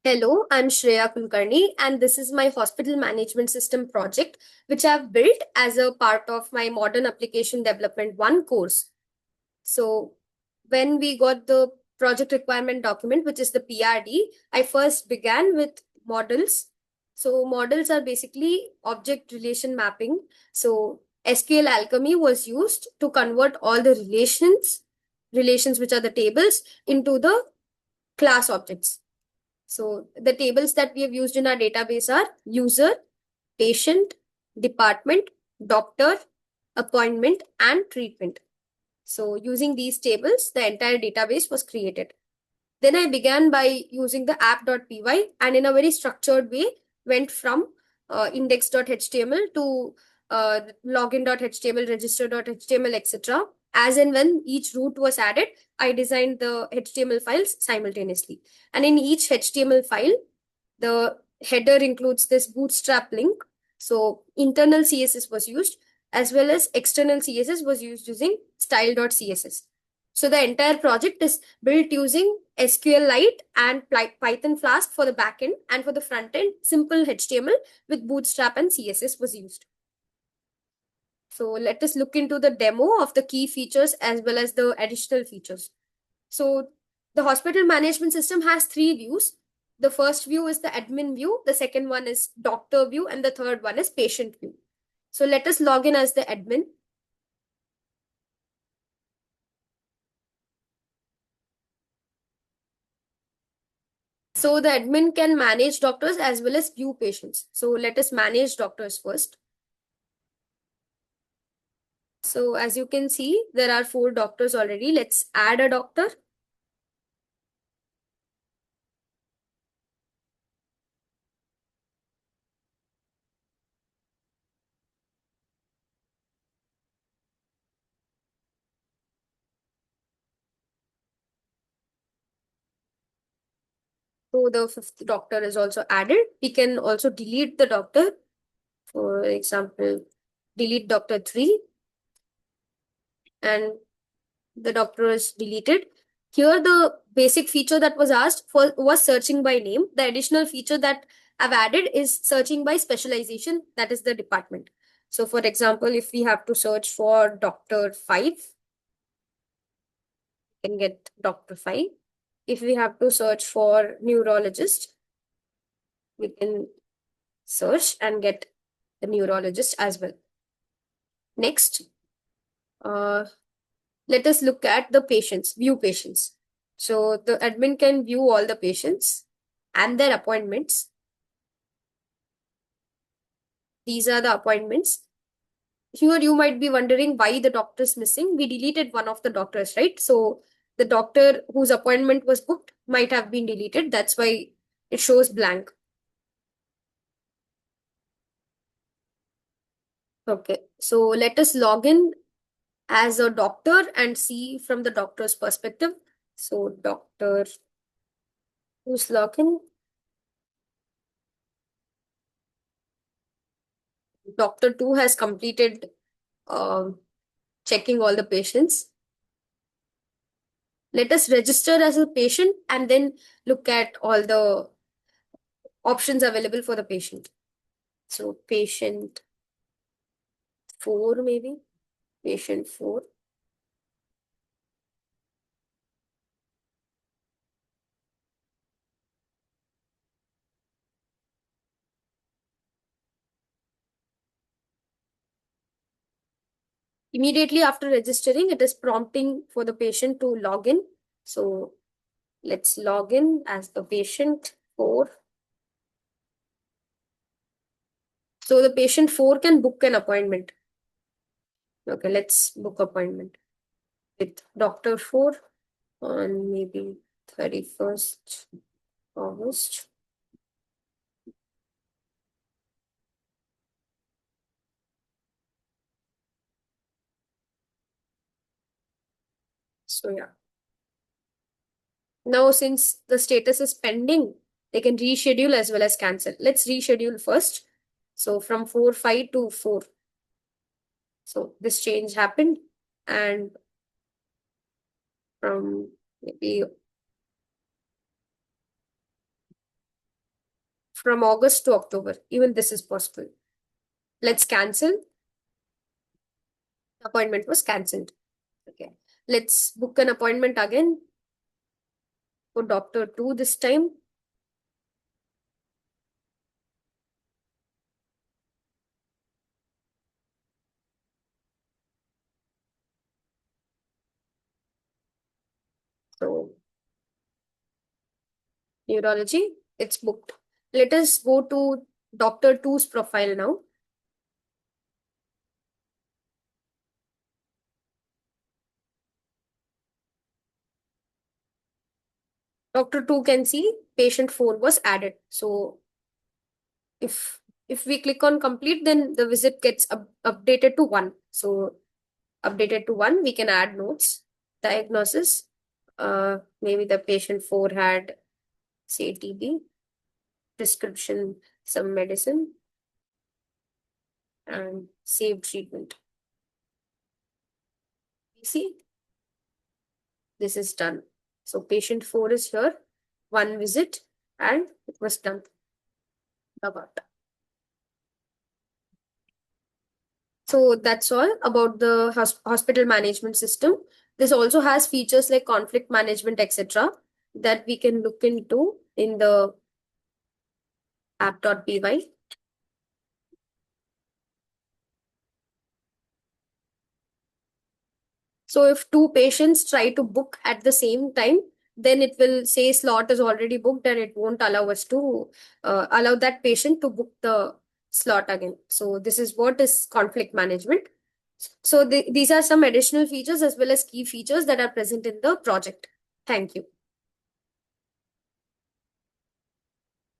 Hello, I'm Shreya Kulkarni, and this is my hospital management system project, which I've built as a part of my Modern Application Development 1 course. So, when we got the project requirement document, which is the PRD, I first began with models. So, models are basically object relation mapping. So, SQL Alchemy was used to convert all the relations which are the tables, into the class objects. So the tables that we have used in our database are user, patient, department, doctor, appointment, and treatment. So using these tables, the entire database was created. Then I began by using the app.py and in a very structured way went from index.html to login.html, register.html, etc. As and when each route was added, I designed the HTML files simultaneously. And in each HTML file, the header includes this bootstrap link. So internal CSS was used as well as external CSS was used using style.css. So the entire project is built using SQLite and Python Flask for the backend, and for the front end, simple HTML with Bootstrap and CSS was used. So let us look into the demo of the key features as well as the additional features. So the hospital management system has three views. The first view is the admin view, the second one is doctor view, and the third one is patient view. So let us log in as the admin. So the admin can manage doctors as well as view patients. So let us manage doctors first. So as you can see, there are 4 doctors already. Let's add a doctor. So the 5th doctor is also added. We can also delete the doctor. For example, delete doctor 3 and the doctor is deleted. Here, the basic feature that was asked for was searching by name. The additional feature that I've added is searching by specialization, that is the department. So, for example, if we have to search for Doctor 5, we can get Doctor 5. If we have to search for neurologist, we can search and get the neurologist as well. Next, uh, let us look at the patients, view patients. So the admin can view all the patients and their appointments. These are the appointments. Here you might be wondering why the doctor is missing. We deleted one of the doctors, right? So the doctor whose appointment was booked might have been deleted. That's why it shows blank. Okay, so let us log in as a doctor and see from the doctor's perspective. So doctor who's login, doctor 2 has completed checking all the patients. Let us register as a patient and then look at all the options available for the patient. So patient 4 maybe, patient 4. Immediately after registering, it is prompting for the patient to log in. So let's log in as the patient 4. So the patient 4 can book an appointment. Okay, let's book appointment with Doctor 4 on maybe 31st August. So yeah. Now, since the status is pending, they can reschedule as well as cancel. Let's reschedule first. So from 4/5 to 4. So this change happened, and from maybe from August to October. Even this is possible. Let's cancel. Appointment was cancelled. Okay. Let's book an appointment again for Doctor 2 this time. So, neurology, it's booked. Let us go to Doctor 2's profile now. Doctor 2 can see patient 4 was added. So if we click on complete, then the visit gets updated to 1. So updated to 1, we can add notes. Diagnosis, maybe the patient 4 had, say, TB. Prescription, some medicine, and save treatment. You see, this is done. So patient 4 is here, 1 visit, and it was done. About. So that's all about the hospital management system. This also has features like conflict management, etc., that we can look into in the app.py. So if 2 patients try to book at the same time, then it will say slot is already booked and it won't allow us to allow that patient to book the slot again. So this is what is conflict management. So these are some additional features as well as key features that are present in the project. Thank you.